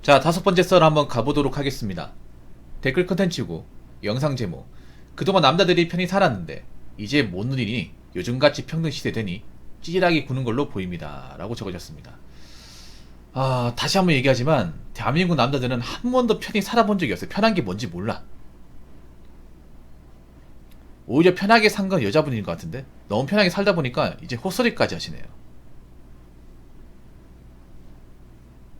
자, 다섯 번째 썰 한번 가보도록 하겠습니다. 댓글 컨텐츠고 영상 제목: 그동안 남자들이 편히 살았는데 이제 못 누리니 요즘같이 평등시대 되니 찌질하게 구는 걸로 보입니다 라고 적어졌습니다. 다시 한번 얘기하지만 대한민국 남자들은 한 번도 편히 살아본 적이 없어요. 편한 게 뭔지 몰라. 오히려 편하게 산 건 여자분인 것 같은데 너무 편하게 살다 보니까 이제 헛소리까지 하시네요.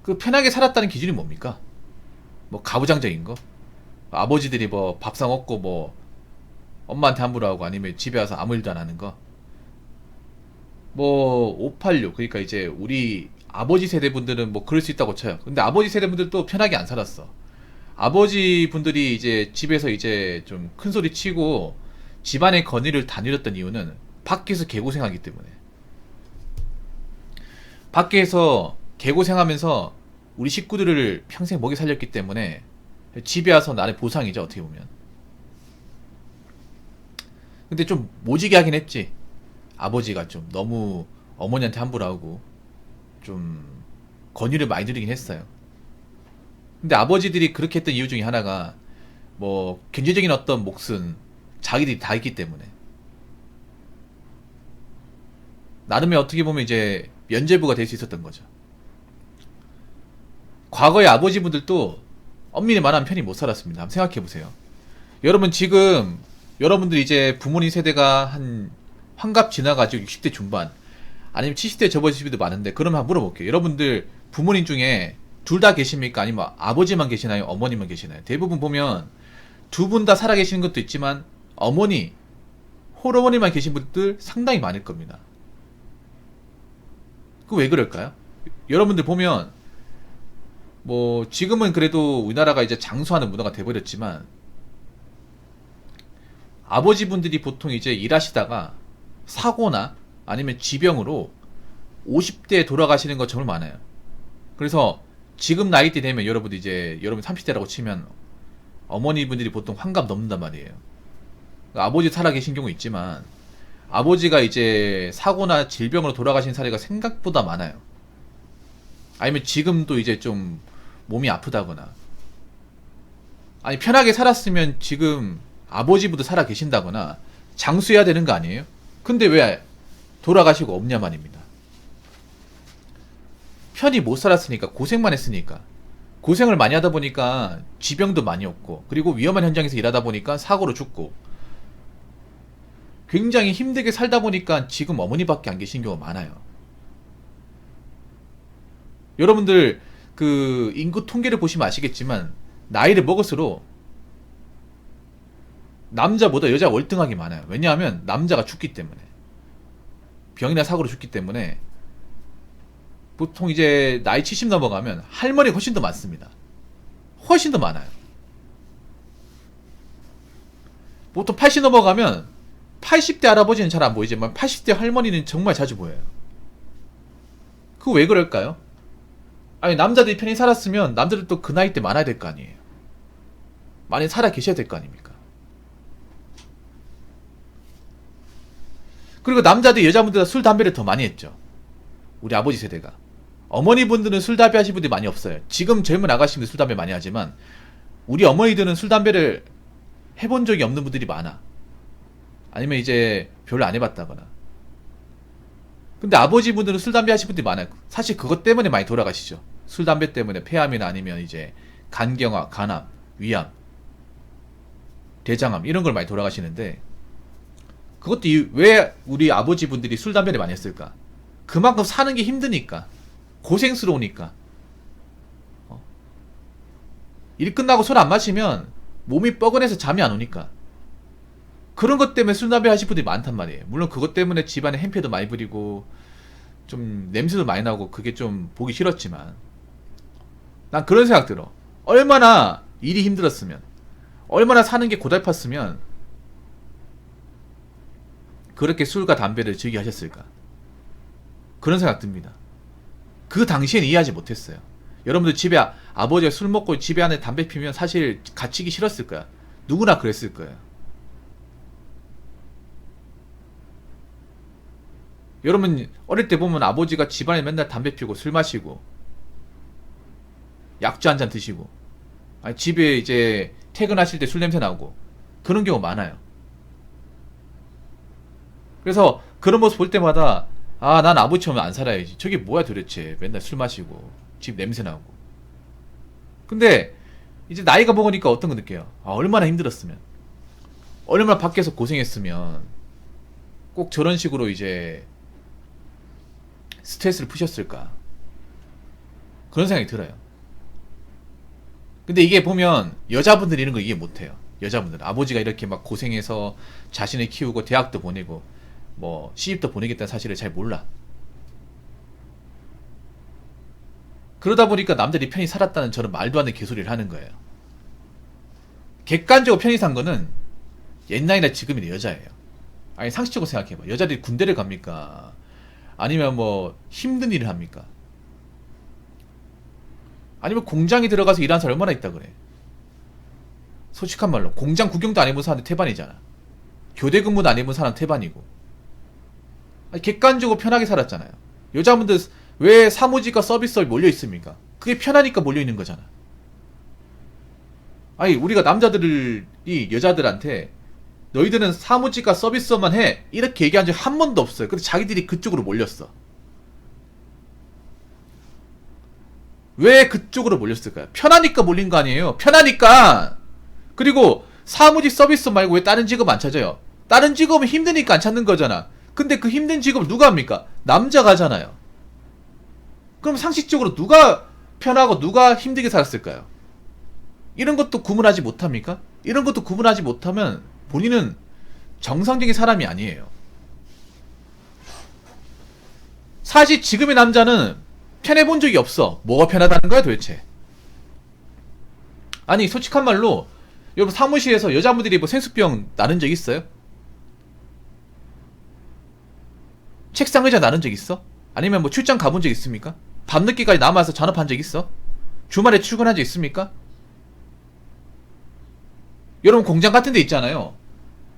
그 편하게 살았다는 기준이 뭡니까? 뭐 가부장적인 거? 아버지들이 뭐 밥상 없고 뭐 엄마한테 함부로 하고 아니면 집에 와서 아무 일도 안 하는 거? 뭐 586, 그러니까 이제 우리 아버지 세대분들은 뭐 그럴 수 있다고 쳐요. 근데 아버지 세대분들도 편하게 안 살았어. 아버지 분들이 이제 집에서 이제 좀 큰 소리 치고 집안의 건의를 다 누렸던 이유는 밖에서 개고생하기 때문에. 밖에서 개고생하면서 우리 식구들을 평생 먹여 살렸기 때문에 집에 와서 나의 보상이죠, 어떻게 보면. 근데 좀 모지게 하긴 했지. 아버지가 좀 너무 어머니한테 함부로 하고 좀 권유를 많이 드리긴 했어요. 근데 아버지들이 그렇게 했던 이유 중에 하나가 뭐 경제적인 어떤 몫은 자기들이 다 있기 때문에, 나름의 어떻게 보면 이제 면죄부가 될 수 있었던 거죠. 과거의 아버지분들도 엄밀히 말하면 편히 못 살았습니다. 한번 생각해보세요. 여러분 지금 여러분들 이제 부모님 세대가 한 환갑 지나가지고 60대 중반 아니면 70대 접어드신 분도 많은데, 그러면 한번 물어볼게요. 여러분들 부모님 중에 둘 다 계십니까? 아니면 아버지만 계시나요? 어머니만 계시나요? 대부분 보면 두 분 다 살아계시는 것도 있지만 어머니, 홀어머니만 계신 분들 상당히 많을 겁니다. 그 왜 그럴까요? 여러분들 보면 뭐 지금은 그래도 우리나라가 이제 장수하는 문화가 돼버렸지만 아버지분들이 보통 이제 일하시다가 사고나 아니면 지병으로 50대에 돌아가시는 거 정말 많아요. 그래서 지금 나이대 되면 여러분들 이제 여러분 30대라고 치면 어머니분들이 보통 환갑 넘는단 말이에요. 그러니까 아버지 살아계신 경우 있지만 아버지가 이제 사고나 질병으로 돌아가신 사례가 생각보다 많아요. 아니면 지금도 이제 좀 몸이 아프다거나, 아니 편하게 살았으면 지금 아버지분도 살아 계신다거나 장수해야 되는 거 아니에요? 근데 왜 돌아가시고 없냐 말입니다. 편히 못 살았으니까, 고생만 했으니까. 고생을 많이 하다 보니까 지병도 많이 없고, 그리고 위험한 현장에서 일하다 보니까 사고로 죽고, 굉장히 힘들게 살다 보니까 지금 어머니밖에 안 계신 경우가 많아요. 여러분들 그 인구 통계를 보시면 아시겠지만 나이를 먹을수록 남자보다 여자가 월등하게 많아요. 왜냐하면 남자가 죽기 때문에, 병이나 사고로 죽기 때문에. 보통 이제 나이 70 넘어가면 할머니가 훨씬 더 많습니다. 훨씬 더 많아요. 보통 80 넘어가면 80대 할아버지는 잘 안 보이지만 80대 할머니는 정말 자주 보여요. 그거 왜 그럴까요? 아니 남자들이 편히 살았으면 남자들도 그 나이 때 많아야 될 거 아니에요. 많이 살아 계셔야 될 거 아닙니까? 그리고 남자들이 여자분들보다 술 담배를 더 많이 했죠. 우리 아버지 세대가. 어머니분들은 술 담배 하시는 분들이 많이 없어요. 지금 젊은 아가씨들 술 담배 많이 하지만 우리 어머니들은 술 담배를 해본 적이 없는 분들이 많아. 아니면 이제 별로 안 해봤다거나. 근데 아버지분들은 술 담배 하시는 분들이 많아요. 사실 그것 때문에 많이 돌아가시죠. 술 담배 때문에 폐암이나 아니면 이제 간경화, 간암, 위암, 대장암 이런 걸 많이 돌아가시는데, 그것도 왜 우리 아버지분들이 술 담배를 많이 했을까? 그만큼 사는 게 힘드니까, 고생스러우니까. 일 끝나고 술 안 마시면 몸이 뻐근해서 잠이 안 오니까. 그런 것 때문에 술 담배 하시는 분들이 많단 말이에요. 물론 그것 때문에 집안에 행패도 많이 부리고 좀 냄새도 많이 나고 그게 좀 보기 싫었지만, 난 그런 생각 들어. 얼마나 일이 힘들었으면, 얼마나 사는 게 고달팠으면 그렇게 술과 담배를 즐겨 하셨을까. 그런 생각 듭니다. 그 당시엔 이해하지 못했어요. 여러분들 집에 아버지가 술 먹고 집에 안에 담배 피면 사실 갇히기 싫었을 거야. 누구나 그랬을 거예요. 여러분 어릴 때 보면 아버지가 집안에 맨날 담배 피우고 술 마시고 약주 한 잔 드시고, 아니, 집에 이제 퇴근하실 때 술 냄새 나고, 그런 경우 많아요. 그래서 그런 모습 볼 때마다, 아, 난 아버지처럼 안 살아야지. 저게 뭐야 도대체. 맨날 술 마시고, 집 냄새 나고. 근데, 이제 나이가 먹으니까 어떤 거 느껴요? 아, 얼마나 힘들었으면. 얼마나 밖에서 고생했으면, 꼭 저런 식으로 이제, 스트레스를 푸셨을까. 그런 생각이 들어요. 근데 이게 보면, 여자분들이 이런 거 이해 못해요. 여자분들은. 아버지가 이렇게 막 고생해서 자신을 키우고, 대학도 보내고, 뭐, 시집도 보내겠다는 사실을 잘 몰라. 그러다 보니까 남들이 편히 살았다는 저런 말도 안 되는 개소리를 하는 거예요. 객관적으로 편히 산 거는 옛날이나 지금이나 여자예요. 아니 상식적으로 생각해봐. 여자들이 군대를 갑니까? 아니면 뭐 힘든 일을 합니까? 아니면 공장에 들어가서 일하는 사람 얼마나 있다 그래. 솔직한 말로 공장 구경도 안 해본 사람한테 태반이잖아. 교대 근무도 안 해본 사람 태반이고. 아니, 객관적으로 편하게 살았잖아요. 여자분들 왜 사무직과 서비스업이 몰려 있습니까? 그게 편하니까 몰려 있는 거잖아. 아니 우리가 남자들이 여자들한테 너희들은 사무직과 서비스업만 해 이렇게 얘기한 적 한 번도 없어요. 근데 자기들이 그쪽으로 몰렸어. 왜 그쪽으로 몰렸을까요? 편하니까 몰린 거 아니에요. 편하니까. 그리고 사무직 서비스 말고 왜 다른 직업 안 찾아요? 다른 직업은 힘드니까 안 찾는 거잖아. 근데 그 힘든 직업을 누가 합니까? 남자가 하잖아요. 그럼 상식적으로 누가 편하고 누가 힘들게 살았을까요? 이런 것도 구분하지 못합니까? 이런 것도 구분하지 못하면 본인은 정상적인 사람이 아니에요. 사실 지금의 남자는 편해본 적이 없어. 뭐가 편하다는 거야 도대체? 아니 솔직한 말로 여러분 사무실에서 여자분들이 뭐 생수병 나른 적 있어요? 책상 의자 나른 적 있어? 아니면 뭐 출장 가본 적 있습니까? 밤늦게까지 남아서 잔업한 적 있어? 주말에 출근한 적 있습니까? 여러분 공장 같은 데 있잖아요.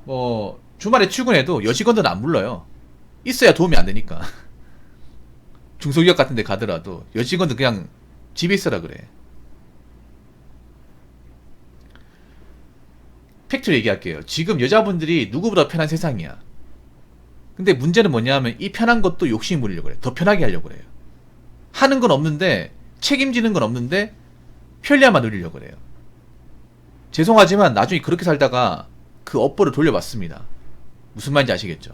뭐 주말에 출근해도 여직원들은 안 불러요. 있어야 도움이 안 되니까. 중소기업 같은 데 가더라도 여직원들 그냥 집에 있어라 그래. 팩트로 얘기할게요. 지금 여자분들이 누구보다 편한 세상이야. 근데 문제는 뭐냐면 이 편한 것도 욕심 부리려고 그래. 더 편하게 하려고 그래요. 하는 건 없는데 책임지는 건 없는데 편리함만 누리려고 그래요. 죄송하지만 나중에 그렇게 살다가 그 업보를 돌려받습니다. 무슨 말인지 아시겠죠?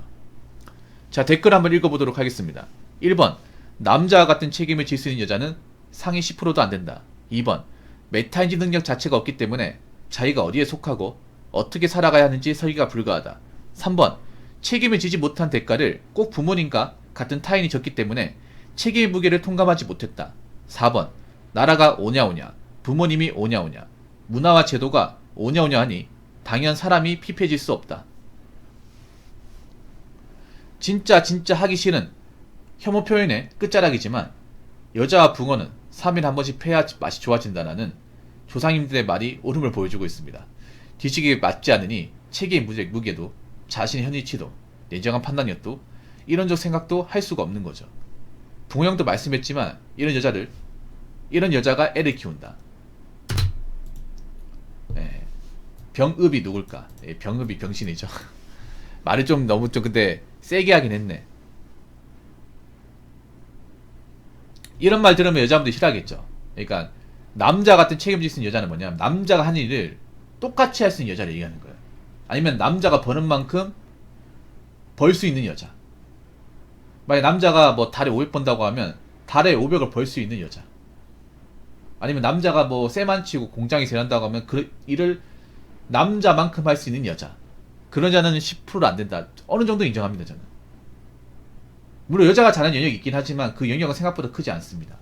자, 댓글 한번 읽어보도록 하겠습니다. 1번 남자와 같은 책임을 질 수 있는 여자는 상위 10%도 안 된다. 2번 메타인지 능력 자체가 없기 때문에 자기가 어디에 속하고 어떻게 살아가야 하는지 설계가 불가하다. 3번 책임을 지지 못한 대가를 꼭 부모님과 같은 타인이 졌기 때문에 책임의 무게를 통감하지 못했다. 4번 나라가 오냐오냐 부모님이 오냐오냐 문화와 제도가 오냐오냐 하니 당연 사람이 피폐해질 수 없다. 진짜 하기 싫은 혐오 표현의 끝자락이지만 여자와 붕어는 3일 한 번씩 패야 맛이 좋아진다는 조상님들의 말이 옳음을 보여주고 있습니다. 뒤지기에 맞지 않으니 책임의 무게도 자신의 현위치도 냉정한 판단이었도 이런적 생각도 할 수가 없는 거죠. 붕어 형도 말씀했지만 이런 여자가 애를 키운다. 예. 병읍이 누굴까? 예, 병읍이 병신이죠. 말을 좀 너무 좀 근데 세게 하긴 했네. 이런 말 들으면 여자분들이 싫어하겠죠. 그러니까 남자 같은 책임질 수 있는 여자는 뭐냐면 남자가 하는 일을 똑같이 할 수 있는 여자를 얘기하는 거예요. 아니면 남자가 버는 만큼 벌 수 있는 여자. 만약 남자가 뭐 달에 500 번다고 하면 달에 500을 벌 수 있는 여자. 아니면 남자가 뭐 쇠만 치고 공장에서 일한다고 하면 그 일을 남자만큼 할 수 있는 여자. 그런 여자는 10%도 안 된다. 어느 정도 인정합니다 저는. 물론 여자가 잘하는 영역이 있긴 하지만 그 영역은 생각보다 크지 않습니다.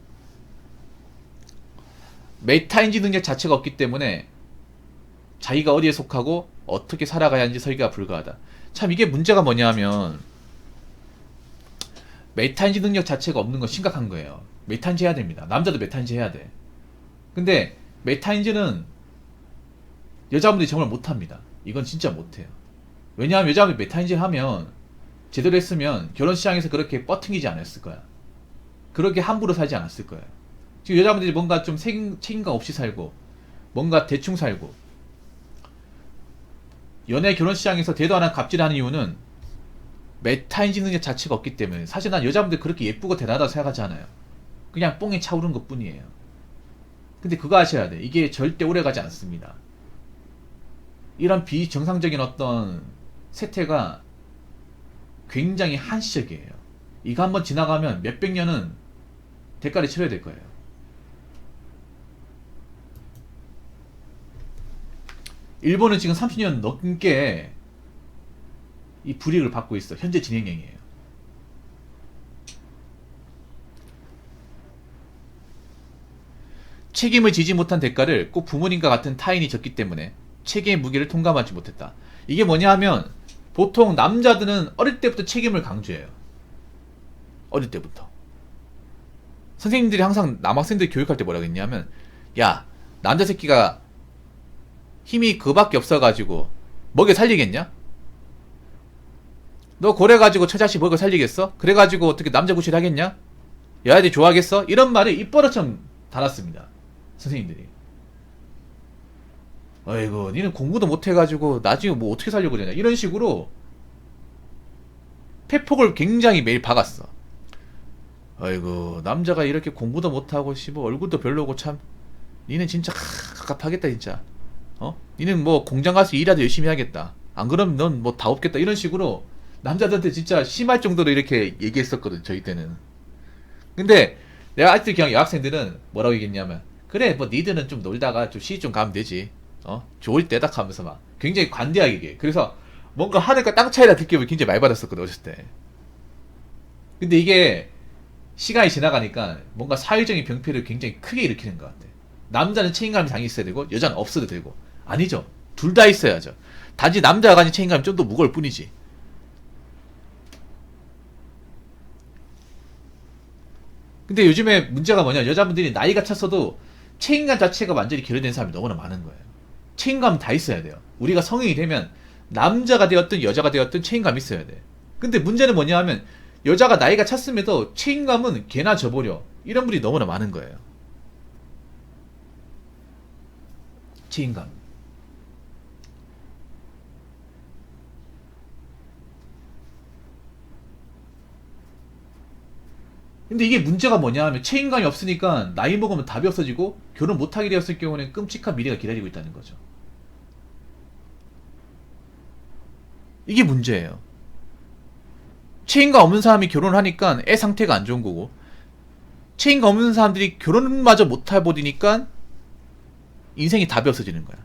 메타인지 능력 자체가 없기 때문에 자기가 어디에 속하고 어떻게 살아가야 하는지 설계가 불가하다. 참 이게 문제가 뭐냐면 메타인지 능력 자체가 없는 건 심각한 거예요. 메타인지 해야 됩니다. 남자도 메타인지 해야 돼. 근데 메타인지는 여자분들이 정말 못합니다. 이건 진짜 못해요. 왜냐하면 여자분들이 메타인지를 하면 제대로 했으면 결혼시장에서 그렇게 뻗팅기지 않았을 거야. 그렇게 함부로 살지 않았을 거예요. 지금 여자분들이 뭔가 좀 책임감 없이 살고 뭔가 대충 살고 연애 결혼 시장에서 대도 안 한 갑질하는 이유는 메타 인식 능력 자체가 없기 때문에. 사실 난 여자분들 그렇게 예쁘고 대단하다고 생각하지 않아요. 그냥 뽕이 차오르는 것 뿐이에요. 근데 그거 아셔야 돼. 이게 절대 오래가지 않습니다. 이런 비정상적인 어떤 세태가 굉장히 한시적이에요. 이거 한번 지나가면 몇백 년은 대가를 치러야 될 거예요. 일본은 지금 30년 넘게 이 불이익을 받고 있어. 현재 진행형이에요. 책임을 지지 못한 대가를 꼭 부모님과 같은 타인이 졌기 때문에 책임의 무게를 통감하지 못했다. 이게 뭐냐 하면 보통 남자들은 어릴 때부터 책임을 강조해요. 어릴 때부터. 선생님들이 항상 남학생들 교육할 때 뭐라고 했냐면, 야, 남자 새끼가 힘이 그밖에 없어가지고 먹여 살리겠냐? 너 그래가지고 처자식 먹여 살리겠어? 그래가지고 어떻게 남자 구실 하겠냐? 여자들이 좋아하겠어? 이런 말이 입버릇처럼 달았습니다. 선생님들이. 어이구, 니는 공부도 못해가지고 나중에 뭐 어떻게 살려고 그러냐, 이런 식으로 패폭을 굉장히 매일 박았어. 어이구, 남자가 이렇게 공부도 못하고 뭐 얼굴도 별로고 참 니는 진짜 갑갑하겠다 진짜. 니는 뭐 공장 가서 일하도 열심히 하겠다. 안 그러면 넌 뭐 다 없겠다. 이런 식으로 남자들한테 진짜 심할 정도로 이렇게 얘기했었거든, 저희 때는. 근데 내가 아직도 그냥 여학생들은 뭐라고 얘기했냐면, 그래 뭐 니들은 좀 놀다가 좀 시집 좀 가면 되지, 좋을 때다 하면서 막 굉장히 관대하게 얘기해. 그래서 뭔가 하늘과 땅 차이라 느낌을 굉장히 많이 받았었거든, 어렸을 때. 근데 이게 시간이 지나가니까 뭔가 사회적인 병폐를 굉장히 크게 일으키는 것 같아. 남자는 책임감이 당연히 있어야 되고 여자는 없어도 되고. 아니죠, 둘 다 있어야죠. 단지 남자가 가진 책임감이 좀 더 무거울 뿐이지. 근데 요즘에 문제가 뭐냐, 여자분들이 나이가 찼어도 책임감 자체가 완전히 결여된 사람이 너무나 많은 거예요. 책임감 다 있어야 돼요. 우리가 성인이 되면 남자가 되었든 여자가 되었든 책임감이 있어야 돼. 근데 문제는 뭐냐 하면, 여자가 나이가 찼음에도 책임감은 개나 져버려. 이런 분이 너무나 많은 거예요. 책임감. 근데 이게 문제가 뭐냐 하면, 책임감이 없으니까 나이 먹으면 답이 없어지고 결혼 못하게 되었을 경우는 끔찍한 미래가 기다리고 있다는 거죠. 이게 문제예요. 책임감 없는 사람이 결혼을 하니까 애 상태가 안 좋은 거고, 책임감 없는 사람들이 결혼마저 못해버리니까 인생이 답이 없어지는 거야.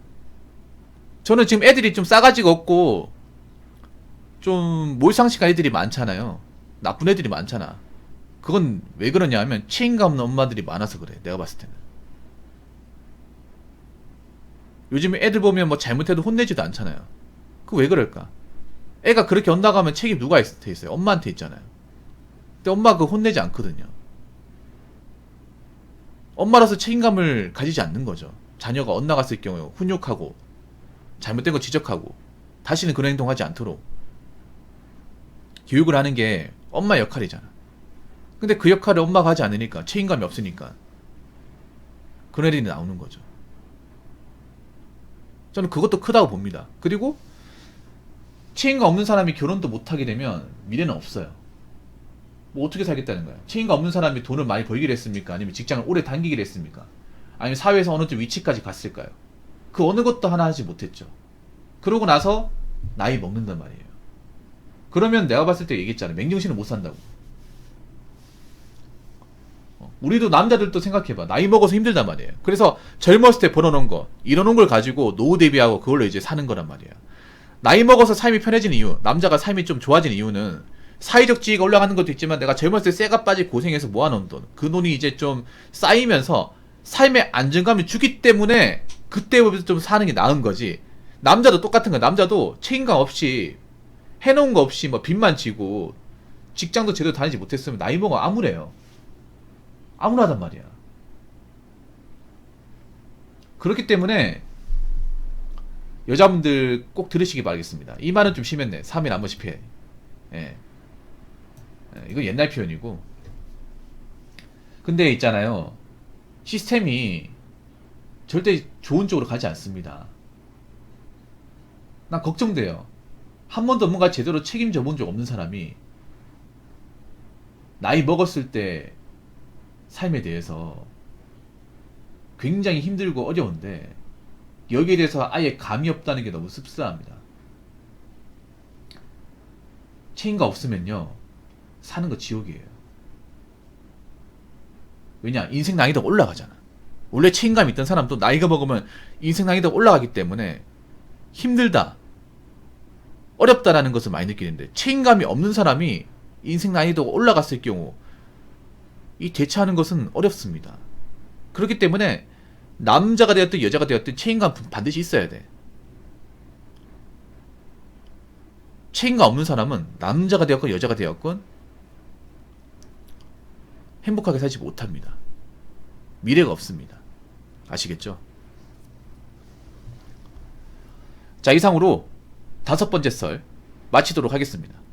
저는 지금 애들이 좀 싸가지가 없고 좀 몰상식한 애들이 많잖아요. 나쁜 애들이 많잖아. 그건 왜 그러냐 하면 책임감 없는 엄마들이 많아서 그래, 내가 봤을 때는. 요즘에 애들 보면 뭐 잘못해도 혼내지도 않잖아요. 그거 왜 그럴까? 애가 그렇게 엇나가면 책임 누가 돼 있어요? 엄마한테 있잖아요. 근데 엄마가 그거 혼내지 않거든요. 엄마라서 책임감을 가지지 않는 거죠. 자녀가 엇나갔을 경우에 훈육하고 잘못된 거 지적하고 다시는 그런 행동하지 않도록 교육을 하는 게 엄마의 역할이잖아. 근데 그 역할을 엄마가 하지 않으니까, 책임감이 없으니까 그런 일이 나오는 거죠. 저는 그것도 크다고 봅니다. 그리고 책임감 없는 사람이 결혼도 못하게 되면 미래는 없어요. 뭐 어떻게 살겠다는 거야? 책임감 없는 사람이 돈을 많이 벌기를 했습니까? 아니면 직장을 오래 다니기를 했습니까? 아니면 사회에서 어느 쯤 위치까지 갔을까요? 그 어느 것도 하나 하지 못했죠. 그러고 나서 나이 먹는단 말이에요. 그러면 내가 봤을 때 얘기했잖아, 맹정신은 못 산다고. 우리도 남자들도 생각해봐. 나이 먹어서 힘들단 말이에요. 그래서 젊었을 때 벌어놓은 거, 이뤄놓은 걸 가지고 노후 대비하고 그걸로 이제 사는 거란 말이야. 나이 먹어서 삶이 편해지는 이유, 남자가 삶이 좀 좋아지는 이유는 사회적 지위가 올라가는 것도 있지만, 내가 젊었을 때 쇠가 빠지 고생해서 모아놓은 돈, 그 돈이 이제 좀 쌓이면서 삶의 안정감이 주기 때문에 그때부터 좀 사는 게 나은 거지. 남자도 똑같은 거야. 남자도 책임감 없이 해놓은 거 없이 뭐 빚만 지고 직장도 제대로 다니지 못했으면 나이 먹어 암울해요. 암울하단 말이야. 그렇기 때문에 여자분들 꼭 들으시기 바라겠습니다. 이 말은 좀 심했네. 3일 한 번씩 해. 예. 이거 옛날 표현이고. 근데 있잖아요, 시스템이 절대 좋은 쪽으로 가지 않습니다. 난 걱정돼요. 한 번도 뭔가 제대로 책임져 본 적 없는 사람이 나이 먹었을 때 삶에 대해서 굉장히 힘들고 어려운데 여기에 대해서 아예 감이 없다는 게 너무 씁쓸합니다. 책임감 없으면요, 사는 거 지옥이에요. 왜냐? 인생 난이도가 올라가잖아. 원래 책임감 있던 사람도 나이가 먹으면 인생 난이도가 올라가기 때문에 힘들다, 어렵다라는 것을 많이 느끼는데, 책임감이 없는 사람이 인생 난이도가 올라갔을 경우 이 대처하는 것은 어렵습니다. 그렇기 때문에 남자가 되었든 여자가 되었든 책임감 반드시 있어야 돼. 책임감 없는 사람은 남자가 되었건 여자가 되었건 행복하게 살지 못합니다. 미래가 없습니다. 아시겠죠? 자, 이상으로 5번째 썰 마치도록 하겠습니다.